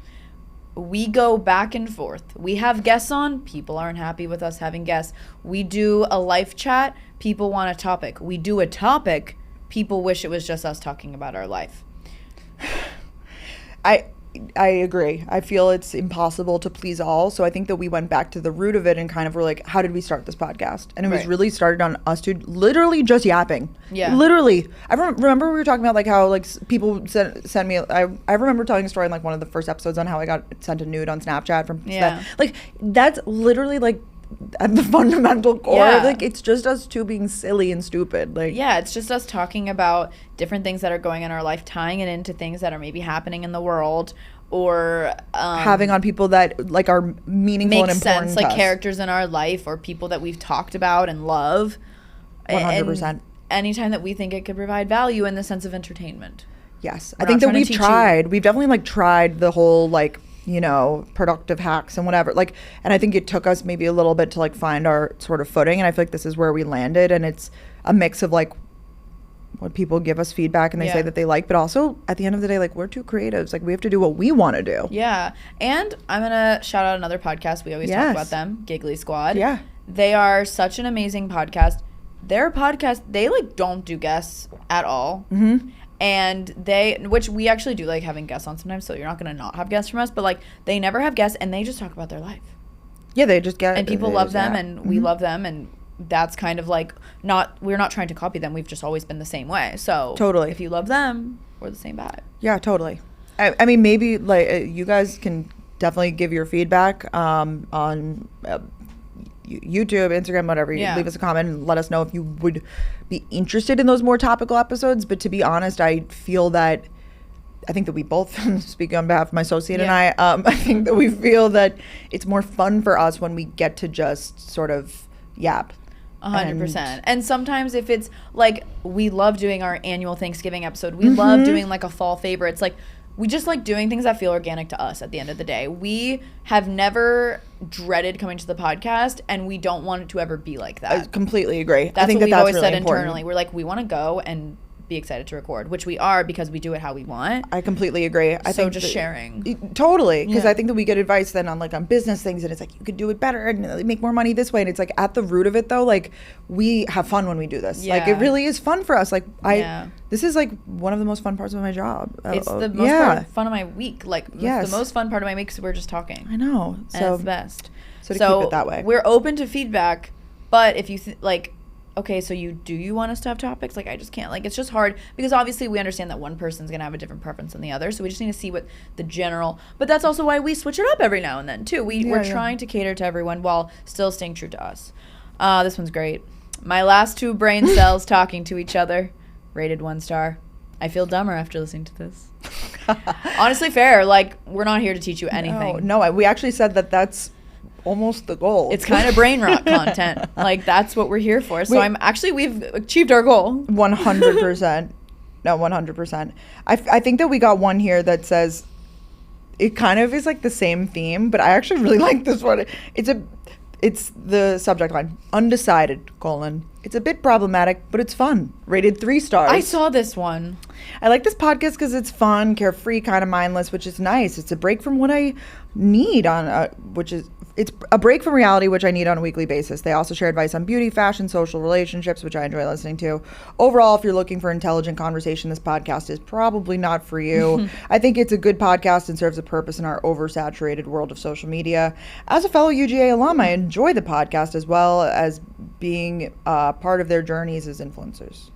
We go back and forth. We have guests on. People aren't happy with us having guests. We do a live chat. People want a topic. We do a topic. People wish it was just us talking about our life. I agree. I feel it's impossible to please all. So I think that we went back to the root of it and kind of were like, how did we start this podcast? And it was really started on us two literally just yapping. Yeah. Literally. I remember we were talking about like how like people sent me, I remember telling a story in like one of the first episodes on how I got sent a nude on Snapchat from like that's literally like at the fundamental core. Like it's just us two being silly and stupid. Like it's just us talking about different things that are going on in our life, tying it into things that are maybe happening in the world, or having on people that like are meaningful and important sense, like characters in our life or people that we've talked about and love. 100%. And anytime that we think it could provide value in the sense of entertainment. Yes. I think that we've definitely like tried the whole like, productive hacks and whatever, like, and I think it took us maybe a little bit to like find our sort of footing, and I feel like this is where we landed, and it's a mix of like when people give us feedback and they say that they like, but also at the end of the day, like we're two creatives, like we have to do what we want to do. Yeah. And I'm gonna shout out another podcast, we always talk about them, Giggly Squad. Yeah, they are such an amazing podcast. Their podcast, they like don't do guests at all. And which we actually do like having guests on sometimes, so you're not going to not have guests from us, but like they never have guests and they just talk about their life. Yeah, they just get, and people love them, and we love them, and that's kind of like we're not trying to copy them. We've just always been the same way. So totally, if you love them, we're the same vibe. Yeah, totally. I mean, maybe like you guys can definitely give your feedback on YouTube, Instagram, whatever. You leave us a comment and let us know if you would be interested in those more topical episodes. But to be honest, I feel that I think that we both, speaking on behalf of my associate and I think that we feel that it's more fun for us when we get to just sort of yap. 100%. And sometimes if it's like, we love doing our annual Thanksgiving episode. We love doing like a fall favorites. Like, we just like doing things that feel organic to us at the end of the day. We have never dreaded coming to the podcast, and we don't want it to ever be like that. I completely agree. That's I think what we've always really said important. internally. We're like, we want to go and be excited to record, which we are because we do it how we want. I completely agree. I think just sharing. Totally. Because I think that we get advice then on business things, and it's like, you could do it better and make more money this way. And it's like, at the root of it though, like, we have fun when we do this. Like, it really is fun for us. Like, this is like one of the most fun parts of my job. It's the most fun of my week. Like, the most fun part of my week is we're just talking. I know. So, and it's the best. So to keep it that way. We're open to feedback, but if you okay, so you want us to have topics? Like, I just can't. Like, it's just hard because obviously we understand that one person's going to have a different preference than the other. So we just need to see what the general, but that's also why we switch it up every now and then too. We're trying to cater to everyone while still staying true to us. This one's great. My last two brain cells talking to each other. Rated 1 star. I feel dumber after listening to this. Honestly, fair. Like, we're not here to teach you anything. No, we actually said that that's almost the goal. It's kind of brain rot content. Like, that's what we're here for. So we've achieved our goal. 100%. No, 100%. I think that we got one here that it kind of is like the same theme, but I actually really like this one. It's the subject line, undecided, : it's a bit problematic, but it's fun. Rated 3 stars. I saw this one. I like this podcast because it's fun, carefree, kind of mindless, which is nice. It's a break from what I need it's a break from reality, which I need on a weekly basis. They also share advice on beauty, fashion, social relationships, which I enjoy listening to. Overall, if you're looking for intelligent conversation, this podcast is probably not for you. I think it's a good podcast and serves a purpose in our oversaturated world of social media. As a fellow UGA alum, I enjoy the podcast as well as being part of their journeys as influencers.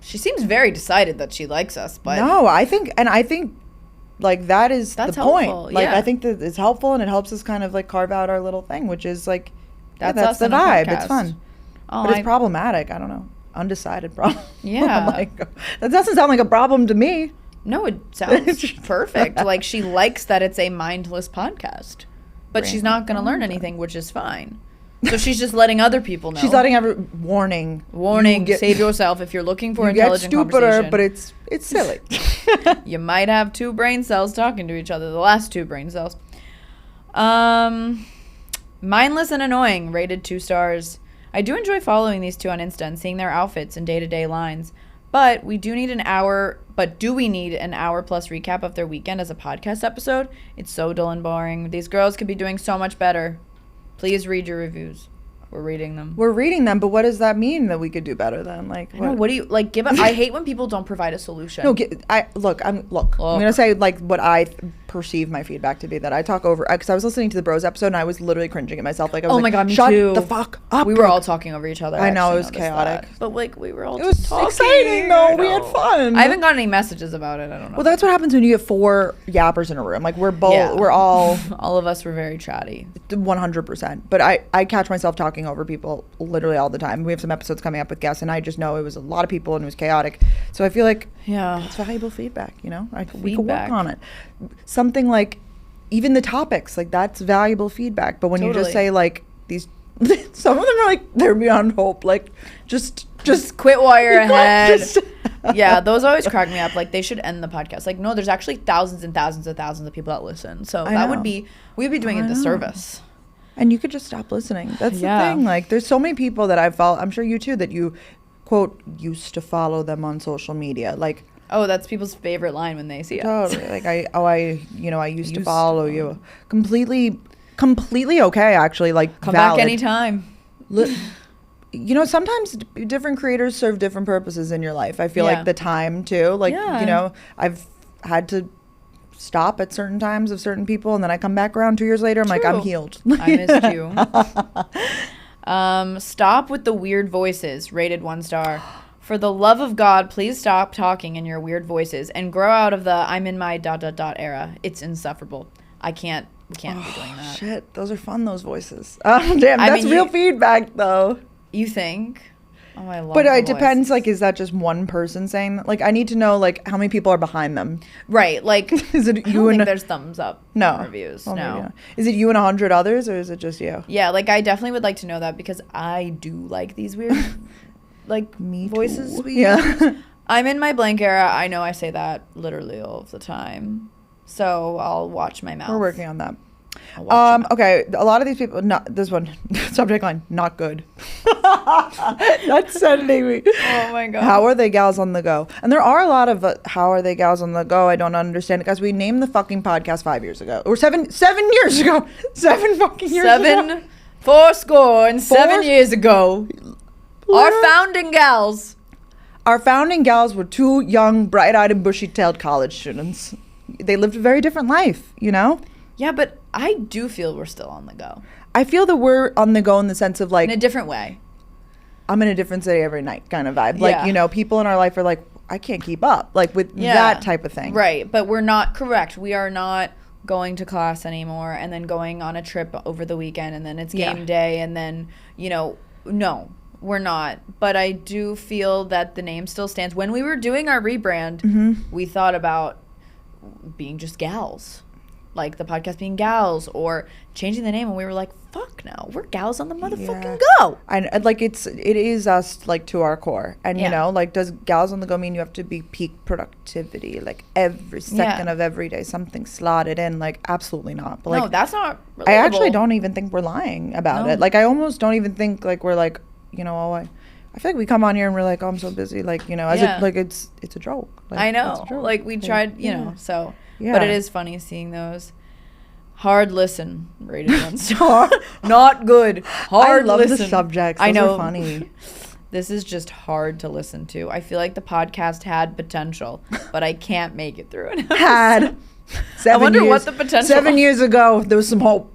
She seems very decided that she likes us, but no, I think like that's the helpful. point. Like, I think that it's helpful and it helps us kind of like carve out our little thing, which is like that's the vibe. It's fun, but it's problematic. I don't know, undecided problem. Yeah, like, that doesn't sound like a problem to me. No, it sounds perfect. Like, she likes that it's a mindless podcast, but she's not going to learn anything, which is fine. So she's just letting other people know. She's letting warning. Save yourself if you're looking for intelligent conversation. But it's silly. You might have two brain cells talking to each other. The last two brain cells. Mindless and annoying. Rated 2 stars. I do enjoy following these two on Insta and seeing their outfits and day-to-day lines. But do we need an hour plus recap of their weekend as a podcast episode? It's so dull and boring. These girls could be doing so much better. Please read your reviews. We're reading them. But what does that mean that we could do better then? Like, what do you like? I hate when people don't provide a solution. No, I'm gonna say like what I perceive my feedback to be, that I talk over, because I was listening to the Bros episode and I was literally cringing at myself. Like, I was oh my god, me shut too. the fuck up. We were all talking over each other. I know, it was chaotic, but like we were all. It was talking. exciting though. We had fun. I haven't gotten any messages about it. I don't know. Well, that's what happens when you get 4 yappers in a room. Like, we're all all of us were very chatty. 100%. But I catch myself talking over people literally all the time. We have some episodes coming up with guests, and I just know it was a lot of people and it was chaotic. So I feel like it's valuable feedback. You know, we could work on it. Something like even the topics, like, that's valuable feedback. But when you just say like these, some of them are like, they're beyond hope. Like, just quit while you're ahead. Yeah, those always crack me up. Like, they should end the podcast. Like, no, there's actually thousands and thousands and thousands of people that listen. So we'd be doing a disservice. And you could just stop listening. That's the thing. Like, there's so many people that I follow. I'm sure you too, that you, quote, used to follow them on social media. Like, oh, that's people's favorite line when they see us. Totally. Like, I used to follow you. Completely okay, actually. Like, come valid. back anytime. you know, sometimes different creators serve different purposes in your life. I feel like the time too, like, you know, I've had to stop at certain times of certain people, and then I come back around 2 years later, I'm like, I'm healed. I missed you. Stop with the weird voices, rated 1 star. For the love of God, please stop talking in your weird voices and grow out of the I'm in my ... era. It's insufferable. We can't be doing that. Shit, those are fun, those voices. Oh, damn, that's real feedback, though. You think? Oh, I love. But it depends. Like, is that just one person saying that? Like, I need to know like how many people are behind them. Right. Like, is it I don't think there's thumbs up? No reviews. Oh, no. Yeah. Is it you and 100 others, or is it just you? Yeah. Like, I definitely would like to know that, because I do like these weird, like, Me voices. too. Yeah. I'm in my blank era. I know I say that literally all of the time, so I'll watch my mouth. We're working on that. Okay, a lot of these people, not this one, subject line, not good. That's sending me. Oh my God. How are they gals on the go? And there are a lot of how are they gals on the go. I don't understand it, because we named the fucking podcast 5 years ago, or seven years ago. 7 fucking years ago. 7 years ago. Our founding gals. Our founding gals were 2 young, bright-eyed and bushy-tailed college students. They lived a very different life, you know? Yeah, but I do feel we're still on the go. I feel that we're on the go in the sense of, like, in a different way. I'm in a different city every night kind of vibe. Like, you know, people in our life are like, I can't keep up, like, with that type of thing. Right, but we're not correct. We are not going to class anymore and then going on a trip over the weekend, and then it's game day, and then, you know, no, we're not. But I do feel that the name still stands. When we were doing our rebrand, we thought about being just gals. Like the podcast being gals, or changing the name, and we were like, fuck no, we're gals on the motherfucking go. And like, it is us, like, to our core. And you know, like, does gals on the go mean you have to be peak productivity, like every second of every day, something slotted in? Like, absolutely not. But, like, no, that's not relatable. I actually don't even think we're lying about it. Like, I almost don't even think like we're like, you know, I feel like we come on here and we're like, oh, I'm so busy, like, you know, as like it's a joke. Like, I know, like, we tried, you know, so. Yeah. But it is funny seeing those. Hard listen, rated 1 star. Not good. Hard listen. I love the subjects. Those are funny. This is just hard to listen to. I feel like the podcast had potential, but I can't make it through it. Had. I wonder what the potential 7 years ago, there was some hope.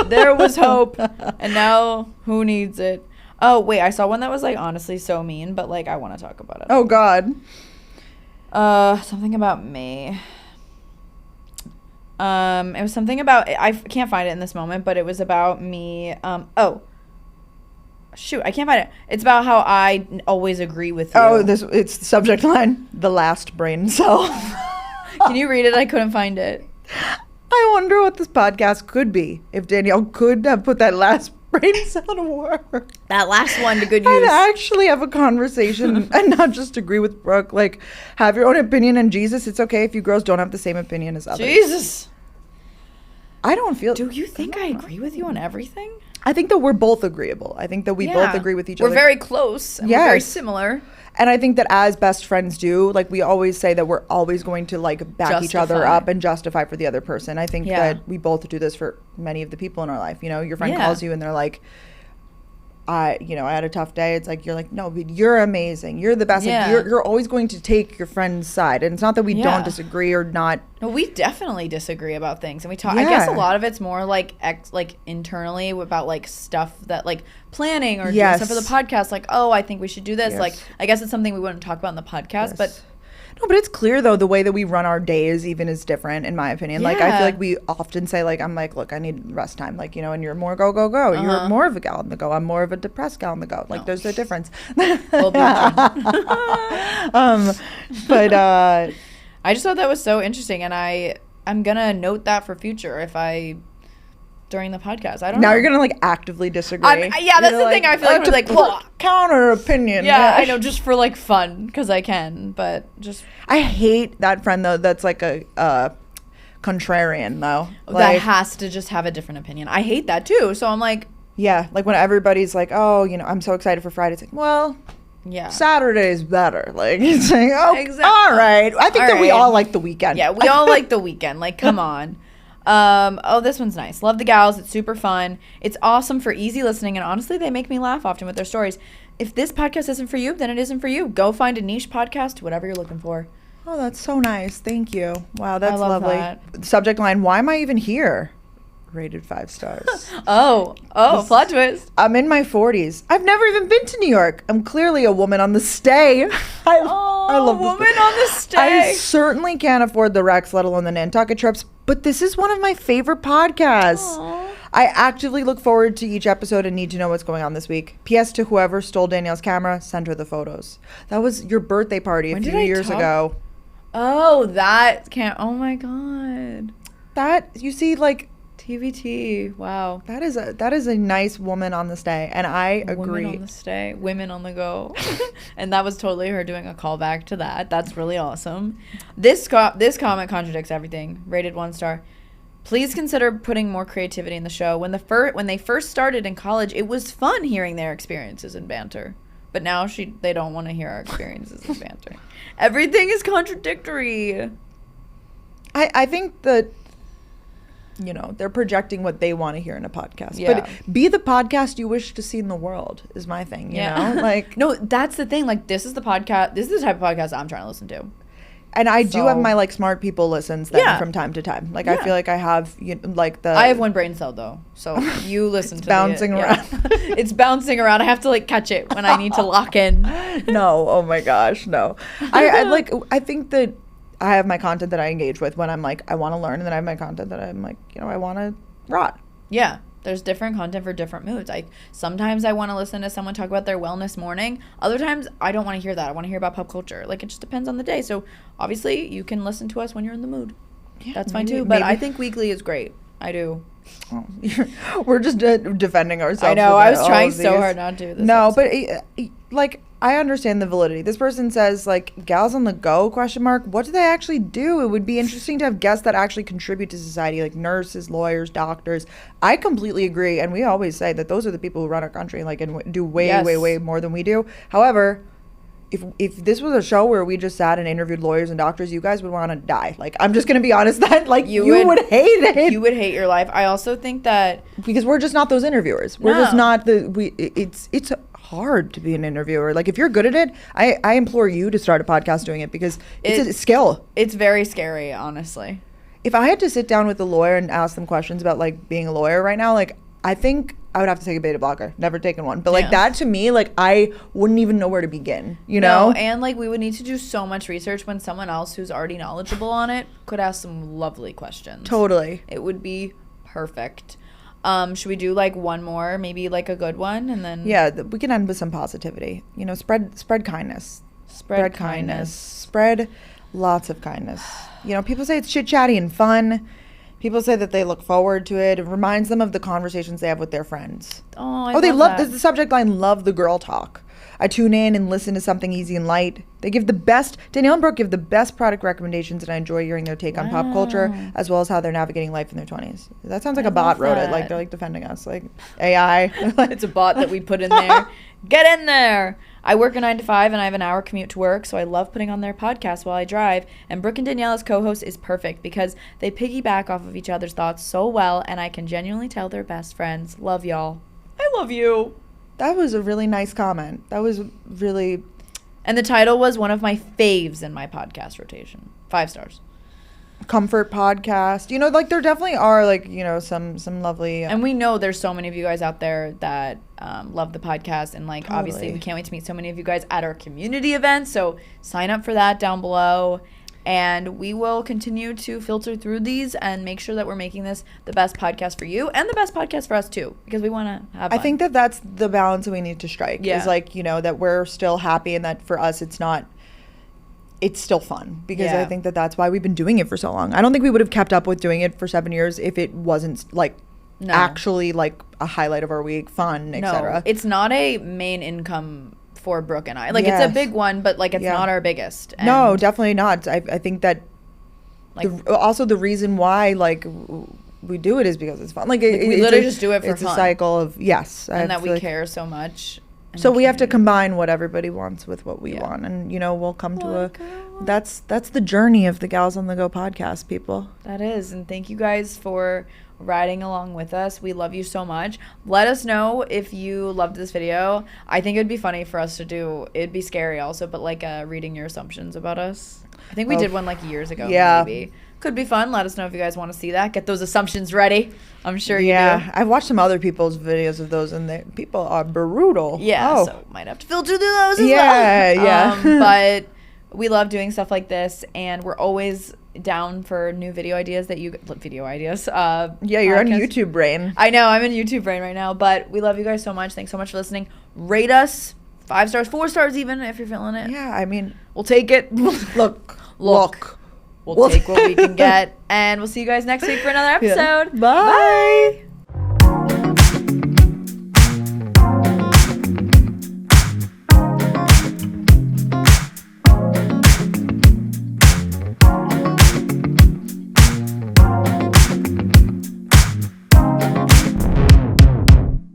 There was hope. And now, who needs it? Oh, wait, I saw one that was, like, honestly so mean, but, like, I want to talk about it. Oh, God. Something about me. It was something about, I can't find it in this moment, but it was about me. Oh, shoot, I can't find it. It's about how I always agree with you. Oh, it's the subject line, the last brain cell. Can you read it? I couldn't find it. I wonder what this podcast could be if Danielle could have put that last brain cell to work. That last one to good use. And actually have a conversation and not just agree with Brooke. Like, have your own opinion, and Jesus, it's okay if you girls don't have the same opinion as others. Jesus. I don't feel... Do you think I agree with you on everything? I think that we're both agreeable. I think that we both agree with each other. We're very close. And we're very similar. And I think that as best friends do, like, we always say that we're always going to, like, back each other up and justify for the other person. I think that we both do this for many of the people in our life. You know, your friend calls you and they're like, I had a tough day. It's like, you're like, no, but you're amazing. You're the best. Yeah. Like, you're always going to take your friend's side. And it's not that we don't disagree or not. No, we definitely disagree about things. And we talk, I guess a lot of it's more like internally about like stuff that like planning or doing stuff for the podcast. Like, oh, I think we should do this. Like, I guess it's something we wouldn't talk about in the podcast, but. No, but it's clear, though, the way that we run our days even is different, in my opinion. Like, I feel like we often say, like, I'm like, look, I need rest time. Like, you know, and you're more go, go, go. You're more of a gal on the go. I'm more of a depressed gal on the go. Like, there's a difference. But I just thought that was so interesting, and I'm going to note that for future during the podcast. I don't know. Now you're going to, like, actively disagree. That's the thing. I feel like we're like, well, counter opinion. Yeah, I know, just for, like, fun, because I can, but just. I hate that friend, though, that's, like, a contrarian, though. That has to just have a different opinion. I hate that, too, so I'm like. Yeah, like, when everybody's like, oh, you know, I'm so excited for Friday. It's like, well. Yeah. Saturday's better. Like, it's like, oh, exactly. All right. I think we all like the weekend. Yeah, we all like the weekend. Like, come on. This one's nice. Love the gals. It's super fun. It's awesome for easy listening, and honestly, they make me laugh often with their stories. if this podcast isn't for you, then it isn't for you. Go find a niche podcast, whatever you're looking for. Oh, that's so nice. Thank you. Wow, that's lovely. That. Subject line, why am I even here? Rated 5 stars. Plot twist. I'm in my 40s. I've never even been to New York. I'm clearly a woman on the stay. I love this woman on the stay. I certainly can't afford the Rex, let alone the Nantucket trips, but this is one of my favorite podcasts. Aww. I actively look forward to each episode and need to know what's going on this week. P.S. to whoever stole Danielle's camera, send her the photos. That was your birthday party a few years ago. Oh, that can't. Oh my God. That, you see, like, TBT. Wow. That is a nice woman on the stay, and I agree. Women on the stay, women on the go. And that was totally her doing a callback to that. That's really awesome. This comment contradicts everything. Rated 1 star. Please consider putting more creativity in the show. When they first started in college, it was fun hearing their experiences and banter. But now they don't want to hear our experiences and banter. Everything is contradictory. I think that, you know, they're projecting what they want to hear in a podcast. Yeah. But be the podcast you wish to see in the world is my thing, you know? Like, no, that's the thing. Like, this is the type of podcast I'm trying to listen to. And I do have my, like, smart people listens then from time to time. Like, I feel like I have, I have one brain cell, though. So you listen to bouncing around. It's bouncing around. I have to, like, catch it when I need to lock in. No. Oh, my gosh. No. I think that I have my content that I engage with when I'm like, I want to learn. And then I have my content that I'm like, you know, I want to rot. Yeah. There's different content for different moods. Sometimes I want to listen to someone talk about their wellness morning. Other times I don't want to hear that. I want to hear about pop culture. Like, it just depends on the day. So obviously you can listen to us when you're in the mood. Yeah, that's fine too. But I think weekly is great. I do. Oh, we're just defending ourselves. I know. I was trying so hard not to. No, but like, I understand the validity. This person says, like, gals on the go, ? What do they actually do? It would be interesting to have guests that actually contribute to society, like nurses, lawyers, doctors. I completely agree. And we always say that those are the people who run our country, like, and do way more than we do. However, if this was a show where we just sat and interviewed lawyers and doctors, you guys would want to die. Like, I'm just going to be honest that, like, you would hate it. You would hate your life. I also think that... Because we're just not those interviewers. We're just not it's hard to be an interviewer. Like, if you're good at it, I implore you to start a podcast doing it because it's a skill. It's very scary, honestly. If I had to sit down with a lawyer and ask them questions about, like, being a lawyer right now, like, I think I would have to take a beta blocker. Never taken one. But, like, that to me, like, I wouldn't even know where to begin, you know? No, and, like, we would need to do so much research when someone else who's already knowledgeable on it could ask some lovely questions. Totally. It would be perfect. Should we do, like, one more, maybe, like, a good one, and then... Yeah, we can end with some positivity. You know, spread kindness. Spread kindness. Spread lots of kindness. You know, people say it's chit-chatty and fun. People say that they look forward to it. It reminds them of the conversations they have with their friends. Oh, they love the subject line, love the girl talk. I tune in and listen to something easy and light. Danielle and Brooke give the best product recommendations, and I enjoy hearing their take on pop culture, as well as how they're navigating life in their 20s. That sounds like a bot wrote it. Like, they're, like, defending us. Like, AI. It's a bot that we put in there. Get in there. I work a 9 to 5, and I have an hour commute to work, so I love putting on their podcast while I drive. And Brooke and Danielle as co-host is perfect because they piggyback off of each other's thoughts so well, and I can genuinely tell they're best friends. Love y'all. I love you. That was a really nice comment. That was really... And the title was one of my faves in my podcast rotation. 5 stars. Comfort podcast. You know, like, there definitely are, like, you know, some lovely... And we know there's so many of you guys out there that love the podcast. And, like, obviously we can't wait to meet so many of you guys at our community event. So sign up for that down below. And we will continue to filter through these and make sure that we're making this the best podcast for you and the best podcast for us too, because we want to have fun. I think that that's the balance that we need to strike. Is, like, you know, that we're still happy and that for us it's still fun, because I think that that's why we've been doing it for so long. I don't think we would have kept up with doing it for 7 years if it wasn't, like, actually, like, a highlight of our week, fun, etc. It's not a main income for Brooke and I. Like, it's a big one, but, like, it's not our biggest. And no, definitely not. I think that, like, also the reason why, like, we do it is because it's fun. Like, we literally just do it for fun. It's a cycle of, yes. And that we care so much. So we have to combine what everybody wants with what we want, and we'll come to that's the journey of the Gals on the Go podcast, people. That is, and thank you guys for riding along with us. We love you so much. Let us know if you loved this video. I think it would be funny for us to do. It'd be scary also, but like reading your assumptions about us. I think we did one like years ago. Yeah, maybe. Could be fun. Let us know if you guys want to see that. Get those assumptions ready. I'm sure you do. Yeah, I've watched some other people's videos of those, and people are brutal. Yeah, so might have to filter through those as well. Yeah. But we love doing stuff like this, and we're always down for new video ideas you're podcast. on YouTube brain. I know, I'm in YouTube brain right now, but we love you guys so much. Thanks so much for listening. Rate us 5 stars, 4 stars even, if you're feeling it. Yeah, I mean, we'll take it. Look. We'll take what we can get, and we'll see you guys next week for another episode. Yeah. Bye.